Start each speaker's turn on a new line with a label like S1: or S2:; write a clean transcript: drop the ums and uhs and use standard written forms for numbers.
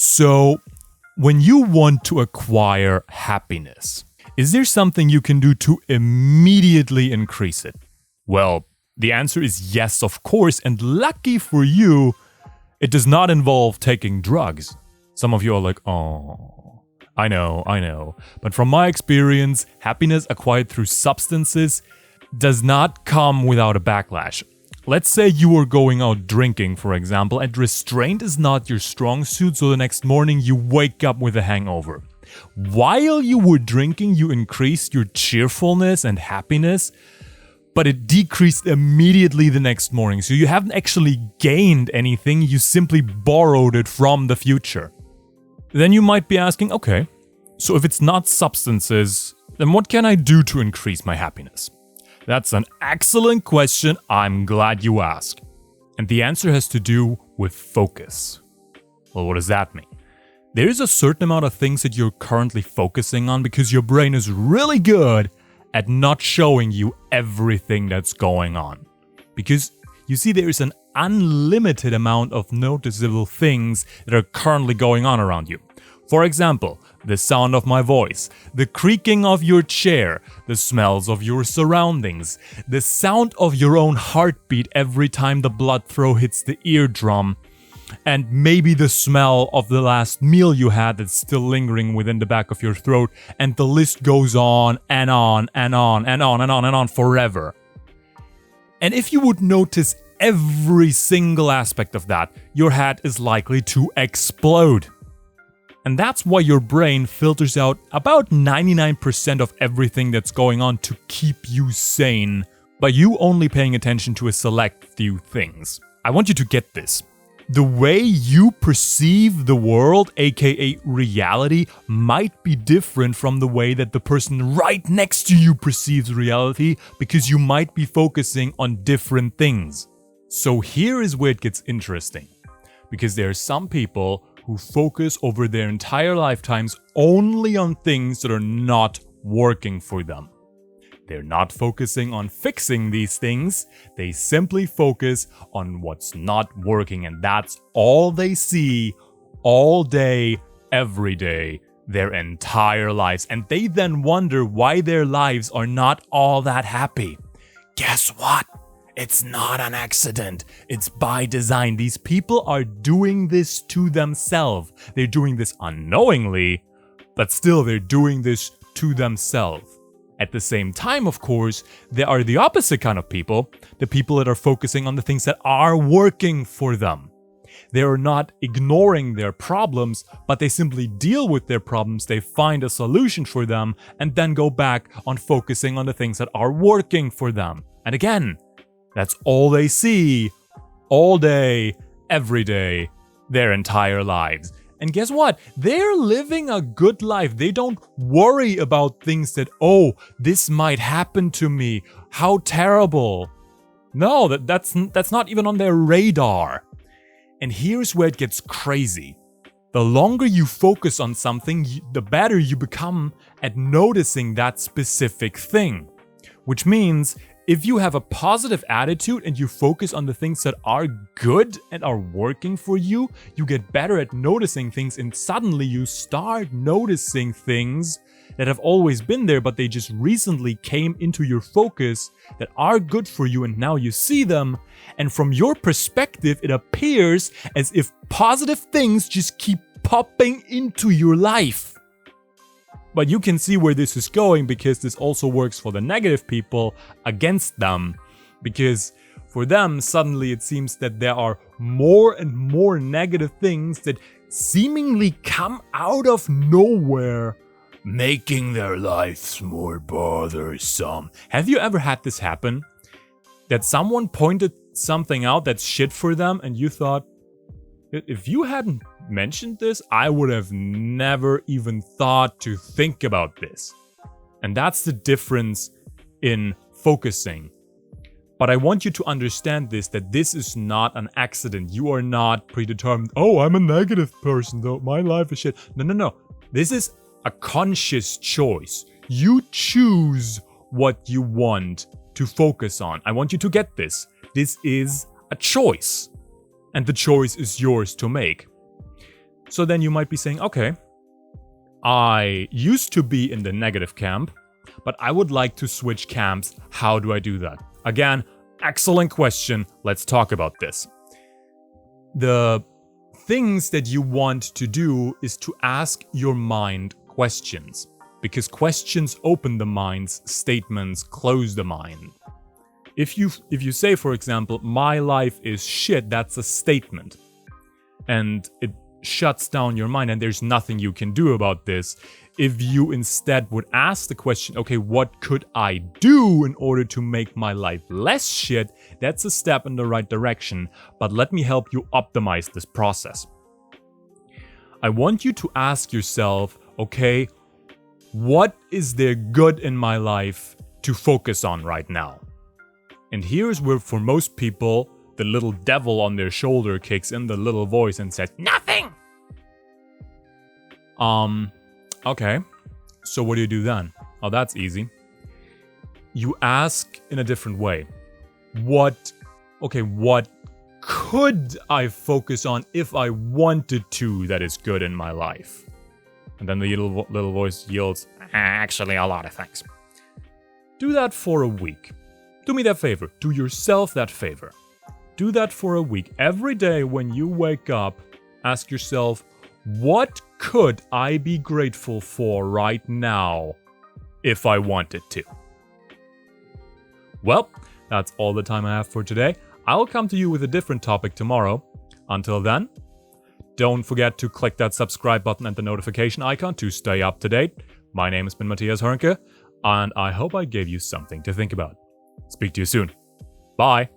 S1: So, when you want to acquire happiness, is there something you can do to immediately increase it? Well, the answer is yes, of course, and lucky for you, it does not involve taking drugs. Some of you are like, oh, I know. But from my experience, happiness acquired through substances does not come without a backlash. Let's say you are going out drinking, for example, and restraint is not your strong suit, so the next morning you wake up with a hangover. While you were drinking, you increased your cheerfulness and happiness, but it decreased immediately the next morning. So you haven't actually gained anything, you simply borrowed it from the future. Then you might be asking, okay, so if it's not substances, then what can I do to increase my happiness? That's an excellent question. I'm glad you asked. And the answer has to do with focus. Well, what does that mean? There is a certain amount of things that you're currently focusing on because your brain is really good at not showing you everything that's going on. Because you see, there is an unlimited amount of noticeable things that are currently going on around you. For example, the sound of my voice, the creaking of your chair, the smells of your surroundings, the sound of your own heartbeat every time the blood flow hits the eardrum, and maybe the smell of the last meal you had that's still lingering within the back of your throat, and the list goes on and on and on and on and on and on forever. And if you would notice every single aspect of that, your head is likely to explode. And that's why your brain filters out about 99% of everything that's going on to keep you sane, by you only paying attention to a select few things. I want you to get this. The way you perceive the world, aka reality, might be different from the way that the person right next to you perceives reality, because you might be focusing on different things. So here is where it gets interesting. Because there are some people who focus over their entire lifetimes only on things that are not working for them. They're not focusing on fixing these things, they simply focus on what's not working, and that's all they see all day, every day, their entire lives. And they then wonder why their lives are not all that happy. Guess what? It's not an accident. It's by design. These people are doing this to themselves. They're doing this unknowingly, but still they're doing this to themselves. At the same time, of course, there are the opposite kind of people, the people that are focusing on the things that are working for them. They are not ignoring their problems, but they simply deal with their problems, they find a solution for them, and then go back on focusing on the things that are working for them. And again, that's all they see, all day, every day, their entire lives. And guess what? They're living a good life. They don't worry about things that, oh, this might happen to me. How terrible. No, that's not even on their radar. And here's where it gets crazy. The longer you focus on something, the better you become at noticing that specific thing. Which means, if you have a positive attitude and you focus on the things that are good and are working for you, you get better at noticing things, and suddenly you start noticing things that have always been there, but they just recently came into your focus that are good for you, and now you see them. And from your perspective, it appears as if positive things just keep popping into your life. But you can see where this is going, because this also works for the negative people against them. Because for them, suddenly it seems that there are more and more negative things that seemingly come out of nowhere, making their lives more bothersome. Have you ever had this happen? That someone pointed something out that's shit for them, and you thought, if you hadn't mentioned this, I would have never even thought to think about this. And that's the difference in focusing. But I want you to understand this, that this is not an accident. You are not predetermined. Oh, I'm a negative person, though. My life is shit. No. This is a conscious choice. You choose what you want to focus on. I want you to get this. This is a choice. And the choice is yours to make. So then you might be saying, okay, I used to be in the negative camp, but I would like to switch camps. How do I do that? Again, excellent question. Let's talk about this. The things that you want to do is to ask your mind questions, because questions open the mind's statements close the mind. If you say, for example, my life is shit, that's a statement. And it shuts down your mind and there's nothing you can do about this. If you instead would ask the question, okay, what could I do in order to make my life less shit? That's a step in the right direction, but let me help you optimize this process. I want you to ask yourself, okay, what is there good in my life to focus on right now? And here's where, for most people, the little devil on their shoulder kicks in the little voice and says, nothing! Okay. So what do you do then? Oh, that's easy. You ask in a different way. What could I focus on if I wanted to that is good in my life? And then the little voice yells, actually a lot of things. Do that for a week. Do me that favor. Do yourself that favor. Do that for a week. Every day when you wake up, ask yourself, what could I be grateful for right now if I wanted to? Well, that's all the time I have for today. I'll come to you with a different topic tomorrow. Until then, don't forget to click that subscribe button and the notification icon to stay up to date. My name has been Matthias Hörnke, and I hope I gave you something to think about. Speak to you soon. Bye.